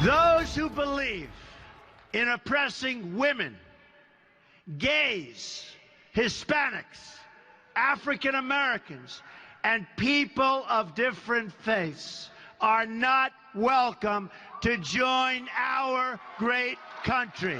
Those who believe in oppressing women, gays, Hispanics, African Americans, and people of different faiths are not welcome to join our great country.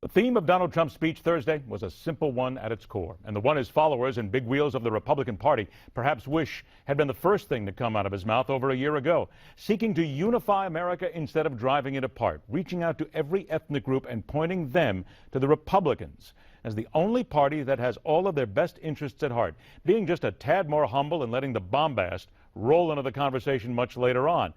The theme of Donald Trump's speech Thursday was a simple one at its core, and the one his followers and big wheels of the Republican Party perhaps wish had been the first thing to come out of his mouth over a year ago, seeking to unify America instead of driving it apart, reaching out to every ethnic group and pointing them to the Republicans as the only party that has all of their best interests at heart, being just a tad more humble and letting the bombast roll into the conversation much later on.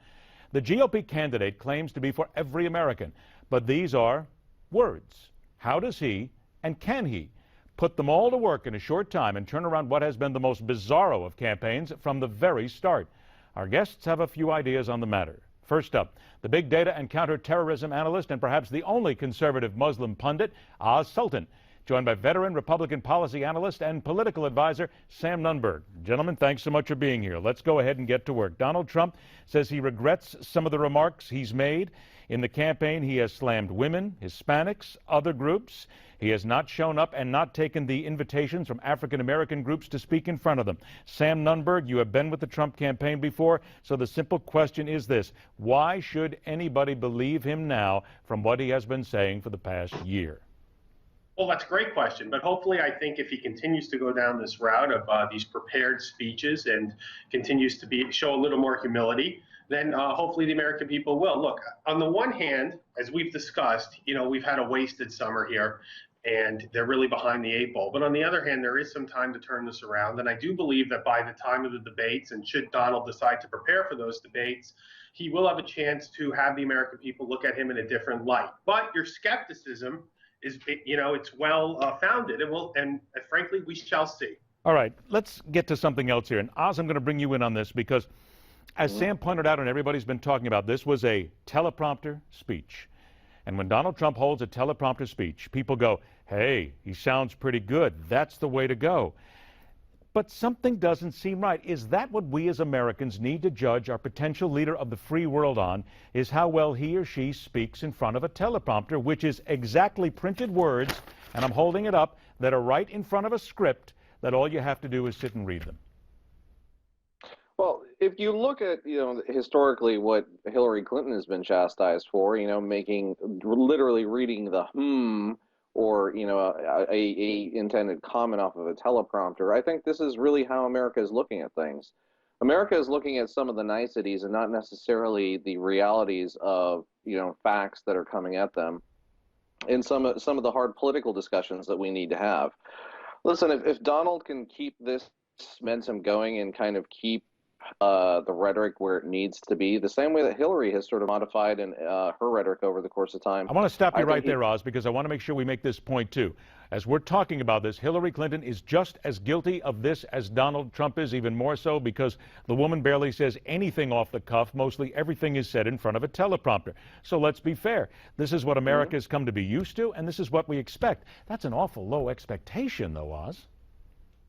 The GOP candidate claims to be for every American, but these are words. How does he, and can he, put them all to work in a short time and turn around what has been the most bizarro of campaigns from the very start? Our guests have a few ideas on the matter. First up, the big data and counterterrorism analyst and perhaps the only conservative Muslim pundit, Oz Sultan, joined by veteran Republican policy analyst and political advisor Sam Nunberg. Gentlemen, thanks so much for being here. Let's go ahead and get to work. Donald Trump says he regrets some of the remarks he's made. In the campaign, he has slammed women, Hispanics, other groups. He has not shown up and not taken the invitations from African-American groups to speak in front of them. Sam Nunberg, you have been with the Trump campaign before, so the simple question is this: why should anybody believe him now from what he has been saying for the past year? Well, that's a great question, but hopefully I think if he continues to go down this route of these prepared speeches and continues to show a little more humility, then hopefully the American people will. Look, on the one hand, as we've discussed, we've had a wasted summer here, and they're really behind the eight ball. But on the other hand, there is some time to turn this around, and I do believe that by the time of the debates, and should Donald decide to prepare for those debates, he will have a chance to have the American people look at him in a different light. But your skepticism is, it's well founded, and frankly, we shall see. All right, let's get to something else here. And Oz, I'm going to bring you in on this because, as Sam pointed out and everybody's been talking about, this was a teleprompter speech. And when Donald Trump holds a teleprompter speech, people go, hey, he sounds pretty good. That's the way to go. But something doesn't seem right. Is that what we as Americans need to judge our potential leader of the free world on, is how well he or she speaks in front of a teleprompter, which is exactly printed words, and I'm holding it up, that are right in front of a script that all you have to do is sit and read them? Well, if you look at, historically what Hillary Clinton has been chastised for, literally reading the or, a intended comment off of a teleprompter, I think this is really how America is looking at things. America is looking at some of the niceties and not necessarily the realities of, facts that are coming at them in some of the hard political discussions that we need to have. Listen, if Donald can keep this momentum going and kind of keep the rhetoric where it needs to be, the same way that Hillary has sort of modified in her rhetoric over the course of time. I want to stop you right there, Oz, because I want to make sure we make this point too. As we're talking about this, Hillary Clinton is just as guilty of this as Donald Trump is, even more so, because the woman barely says anything off the cuff. Mostly everything is said in front of a teleprompter. So let's be fair. This is what America has come to be used to, and this is what we expect. That's an awful low expectation, though, Oz.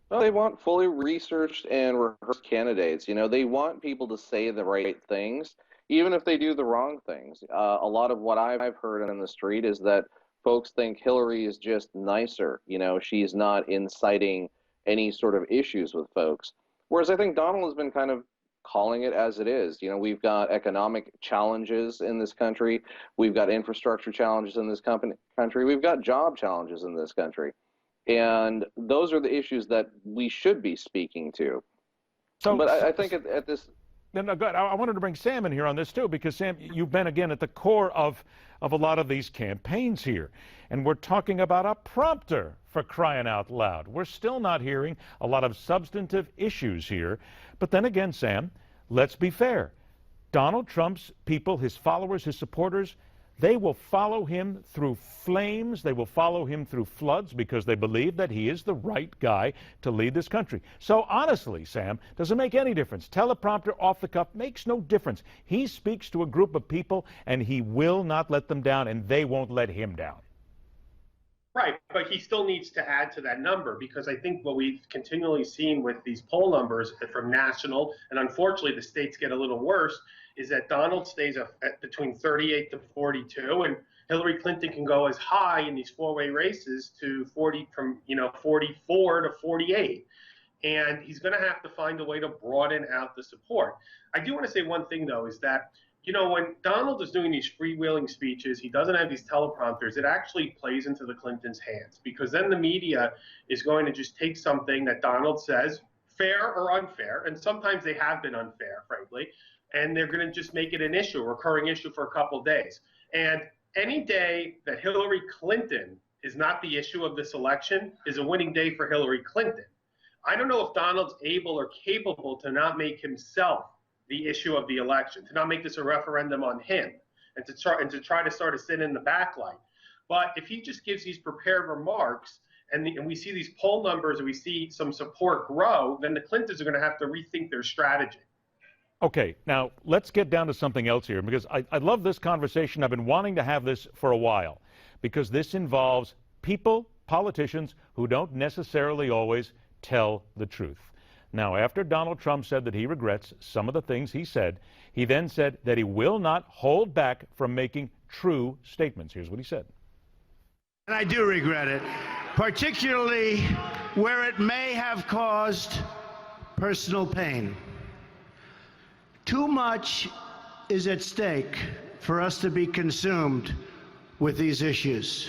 Well, they want fully researched and rehearsed candidates. They want people to say the right things, even if they do the wrong things. A lot of what I've heard on the street is that folks think Hillary is just nicer. She's not inciting any sort of issues with folks. Whereas I think Donald has been kind of calling it as it is. We've got economic challenges in this country. We've got infrastructure challenges in this country. We've got job challenges in this country. And those are the issues that we should be speaking to. But I think at this... No, good. I wanted to bring Sam in here on this, too, because, Sam, you've been, again, at the core of a lot of these campaigns here. And we're talking about a prompter, for crying out loud. We're still not hearing a lot of substantive issues here. But then again, Sam, let's be fair. Donald Trump's people, his followers, his supporters, they will follow him through flames. They will follow him through floods because they believe that he is the right guy to lead this country. So honestly, Sam, does it make any difference? Teleprompter, off the cuff, makes no difference. He speaks to a group of people, and he will not let them down, and they won't let him down. Right, but he still needs to add to that number, because I think what we've continually seen with these poll numbers from national, and unfortunately the states get a little worse, is that Donald stays at between 38 to 42, and Hillary Clinton can go as high in these four-way races to 44 to 48. And he's going to have to find a way to broaden out the support. I do want to say one thing, though, is that when Donald is doing these freewheeling speeches, he doesn't have these teleprompters, it actually plays into the Clintons' hands, because then the media is going to just take something that Donald says, fair or unfair, and sometimes they have been unfair, frankly, and they're going to just make it an issue, a recurring issue for a couple days. And any day that Hillary Clinton is not the issue of this election is a winning day for Hillary Clinton. I don't know if Donald's able or capable to not make himself the issue of the election, to not make this a referendum on him, and to try to sort of sit in the backlight. But if he just gives these prepared remarks, and we see these poll numbers, and we see some support grow, then the Clintons are going to have to rethink their strategy. Okay, now let's get down to something else here, because I love this conversation. I've been wanting to have this for a while, because this involves people, politicians, who don't necessarily always tell the truth. Now, after Donald Trump said that he regrets some of the things he said, he then said that he will not hold back from making true statements. Here's what he said. And I do regret it, particularly where it may have caused personal pain. Too much is at stake for us to be consumed with these issues.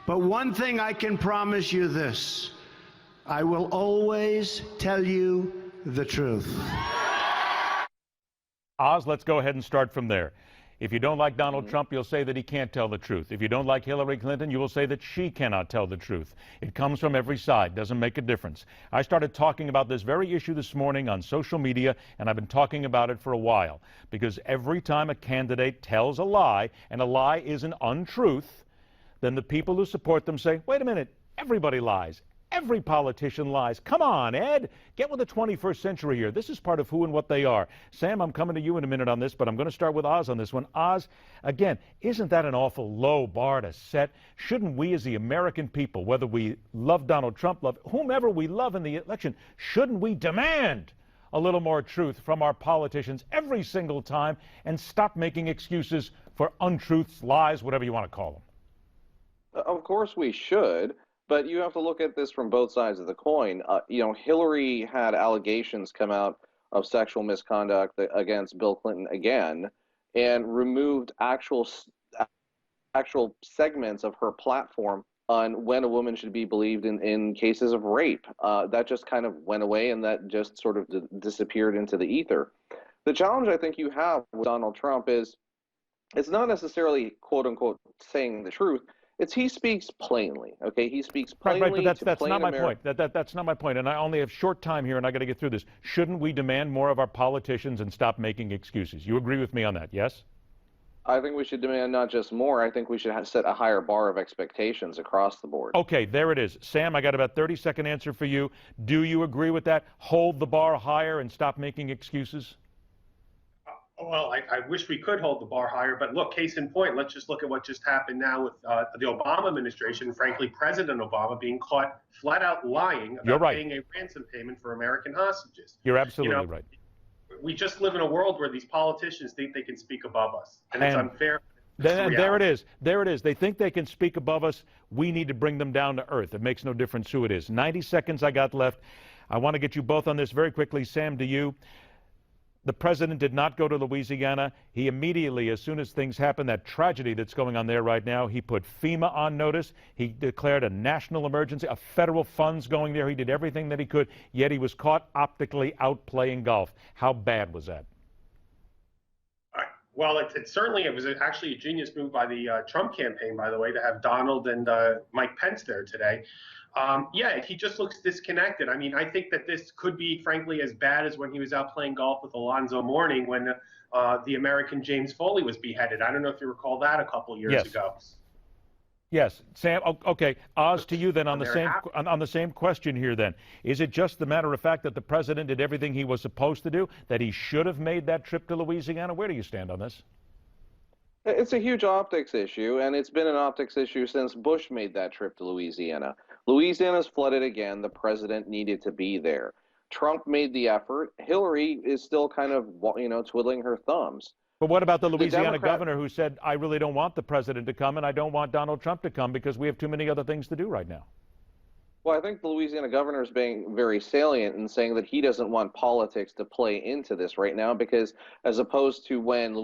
But one thing I can promise you this: I will always tell you the truth. Oz, let's go ahead and start from there. If you don't like Donald Trump, you'll say that he can't tell the truth. If you don't like Hillary Clinton, you will say that she cannot tell the truth. It comes from every side, doesn't make a difference. I started talking about this very issue this morning on social media, and I've been talking about it for a while, because every time a candidate tells a lie, and a lie is an untruth, then the people who support them say, wait a minute, everybody lies. Every politician lies. Come on, Ed. Get with the 21st century here. This is part of who and what they are. Sam, I'm coming to you in a minute on this, but I'm going to start with Oz on this one. Oz, again, isn't that an awful low bar to set? Shouldn't we as the American people, whether we love Donald Trump, love whomever we love in the election, shouldn't we demand a little more truth from our politicians every single time and stop making excuses for untruths, lies, whatever you want to call them? Of course we should. But you have to look at this from both sides of the coin. Hillary had allegations come out of sexual misconduct against Bill Clinton again, and removed actual segments of her platform on when a woman should be believed in cases of rape. That just kind of went away, and that just sort of disappeared into the ether. The challenge I think you have with Donald Trump is it's not necessarily, quote unquote, saying the truth. It's he speaks plainly, okay? He speaks plainly. Right, but that's plain not my point. That's not my point, and I only have short time here, and I got to get through this. Shouldn't we demand more of our politicians and stop making excuses? You agree with me on that, yes? I think we should demand not just more. I think we should set a higher bar of expectations across the board. Okay, there it is. Sam, I got about a 30-second answer for you. Do you agree with that? Hold the bar higher and stop making excuses? Well, I wish we could hold the bar higher, but look, case in point, let's just look at what just happened now with the Obama administration, frankly, President Obama being caught flat out lying about paying a ransom payment for American hostages. You're absolutely right. We just live in a world where these politicians think they can speak above us, and it's unfair. There it is. There it is. They think they can speak above us. We need to bring them down to earth. It makes no difference who it is. 90 seconds I got left. I want to get you both on this very quickly. Sam, to you. The president did not go to Louisiana. He immediately, as soon as things happened, that tragedy that's going on there right now, he put FEMA on notice. He declared a national emergency, a federal funds going there. He did everything that he could, yet he was caught optically out playing golf. How bad was that? Well, it was actually a genius move by the Trump campaign, by the way, to have Donald and Mike Pence there today. Yeah, he just looks disconnected. I mean, I think that this could be, frankly, as bad as when he was out playing golf with Alonzo Mourning when the American James Foley was beheaded. I don't know if you recall that a couple years ago. Yes, Sam. Okay, Oz, to you then on the same question here. Then, is it just the matter of fact that the president did everything he was supposed to do, that he should have made that trip to Louisiana? Where do you stand on this? It's a huge optics issue, and it's been an optics issue since Bush made that trip to Louisiana. Louisiana's flooded again. The president needed to be there. Trump made the effort. Hillary is still kind of, twiddling her thumbs. But what about the Louisiana Democrat- governor who said, I really don't want the president to come and I don't want Donald Trump to come because we have too many other things to do right now? Well, I think the Louisiana governor is being very salient in saying that he doesn't want politics to play into this right now because as opposed to when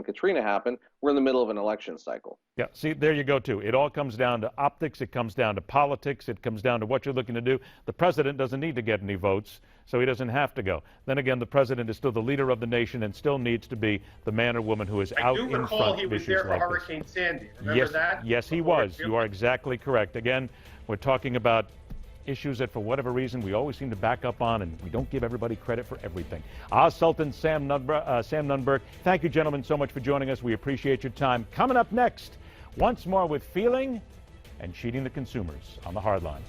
Katrina happened, we're in the middle of an election cycle. Yeah, see, there you go, too. It all comes down to optics. It comes down to politics. It comes down to what you're looking to do. The president doesn't need to get any votes, so he doesn't have to go. Then again, the president is still the leader of the nation and still needs to be the man or woman who is out in front of issues like this. I do recall he was there for Hurricane Sandy. Remember that? Yes, he was. You are exactly correct. Again, we're talking about issues that, for whatever reason, we always seem to back up on, and we don't give everybody credit for everything. Oz Sultan, Sam Nunberg, thank you, gentlemen, so much for joining us. We appreciate your time. Coming up next, once more with feeling and cheating the consumers on the Hardline.